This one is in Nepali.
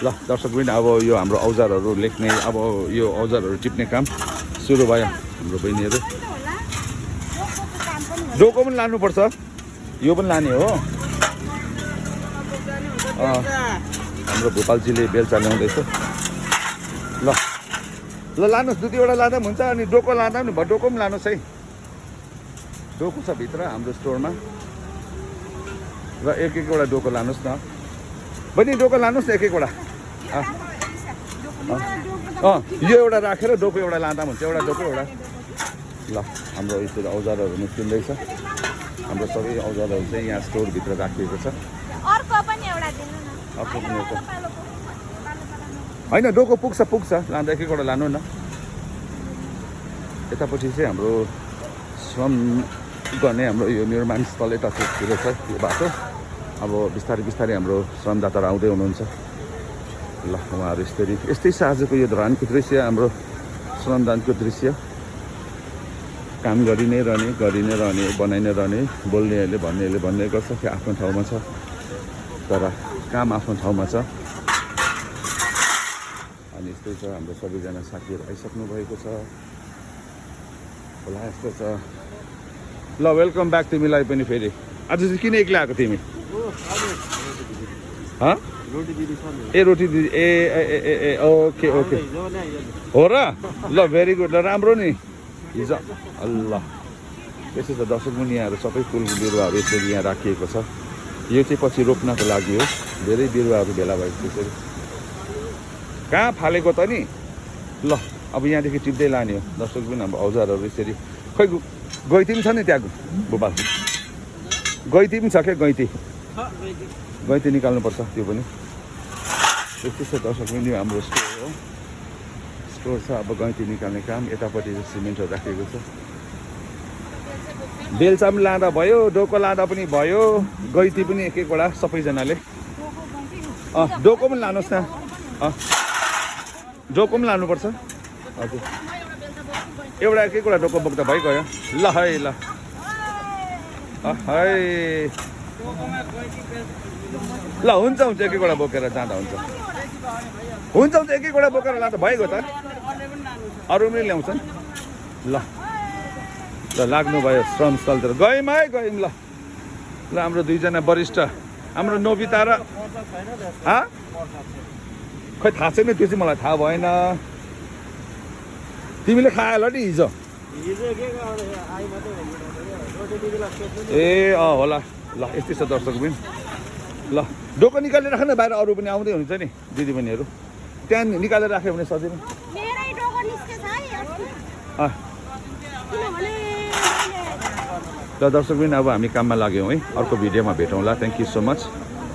ल दर्शक पनि अब यो हाम्रो औजारहरू लेख्ने अब यो औजारहरू टिप्ने काम सुरु भयो हाम्रो बहिनीहरू डोको पनि लानुपर्छ यो पनि लाने हो हाम्रो भोपालजीले बेलचा ल्याउँदैछ ल ल लानुहोस् 2-3वटा लाँदा पनि हुन्छ अनि डोको लाँदा पनि भयो डोको पनि लानुहोस् है डोको छ भित्र हाम्रो स्टोरमा र एक-एकवटा डोको लानुहोस् न बहिनी डोको लानुहोस् न एक-एकवटा यो एउटा राखेर डोको एउटा लाँदा हुन्छ एउटा डोको एउटा ल हाम्रो यसरी औजारहरू निस्किँदैछ हाम्रो सबै औजारहरू चाहिँ यहाँ स्टोरभित्र राखिएको छ अर्को पनि एउटा दिनु न अर्को पनि एउटा होइन डोको पुग्छ लाँदा एक-एकवटा लानु न यतापट्टि चाहिँ हाम्रो श्रम गर्ने हाम्रो यो निर्माण स्थल यतातिर छ यो बाटो अब बिस्तारै बिस्तारै हाम्रो श्रमदाताहरू आउँदै हुनुहुन्छ ल उहाँहरू यस्तै छ आजको यो धरानको दृश्य हाम्रो श्रमदानको दृश्य काम गरि नै रहने बनाइ नै रहने बोल्नेहरूले भन्नेहरूले भन्ने गर्छ कि आफ्नो ठाउँमा छ तर काम आफ्नो ठाउँमा छ अनि यस्तै छ हाम्रो सबैजना साथीहरू आइसक्नु भएको छ होला यस्तो छ ल वेलकम ब्याक तिमीलाई पनि फेरि आज चाहिँ किन एक्लै आएको तिमी ए रोटी दिदी ए ओके हो र ल भेरी गुड ल राम्रो नि हिजो अल्लाह त्यसो त दर्शक मुनियाहरू सबै फुल बिरुवाहरू यसरी यहाँ राखिएको छ यो चाहिँ पछि रोप्नको लागि हो धेरै बिरुवाहरू भेला भएको त्यसरी कहाँ फालेको त नि ल अब यहाँदेखि टिप्दै लाने हो दर्शक पनि हाम्रो औजारहरू यसरी खै गैँती पनि छ नि त्यहाँ भोपाल गैँती पनि छ क्या गैँती निकाल्नुपर्छ त्यो पनि त्यस्तै छ दर्शक पनि हाम्रो स्टोर छ अब गैँती निकाल्ने काम यतापट्टि सिमेन्टहरू राखेको छ बेलचा पनि लाँदा भयो डोको लाँदा पनि भयो गैँती पनि एक-एकवटा सबैजनाले डोको पनि लानुहोस् न डोको पनि लानुपर्छ हजुर एउटा एक-एकवटा डोको बोक्दा भइगयो ल है ल है ल हुन्छ एक-एकवटा बोकेर जाँदा हुन्छ एक-एकवटा बोकेर लाँदा भइगयो त अरू पनि ल्याउँछन् ल लाग्नु भयो श्रमस्थलतिर गयौँ ल हाम्रो दुईजना वरिष्ठ हाम्रो नोबिता र खै थाहा छैन त्यो चाहिँ मलाई थाहा भएन तिमीले खायो होला नि हिजो ए होला ल यस्तै छ दर्शक पनि ल डोको निकालेर राख न बाहिर अरू पनि आउँदै हुन्छ नि दिदीबहिनीहरू त्यहाँ निकालेर राख्यो भने सजिलो ल दर्शक पनि अब हामी काममा लाग्यौँ है अर्को भिडियोमा भेटौँला थ्याङ्क यू सो मच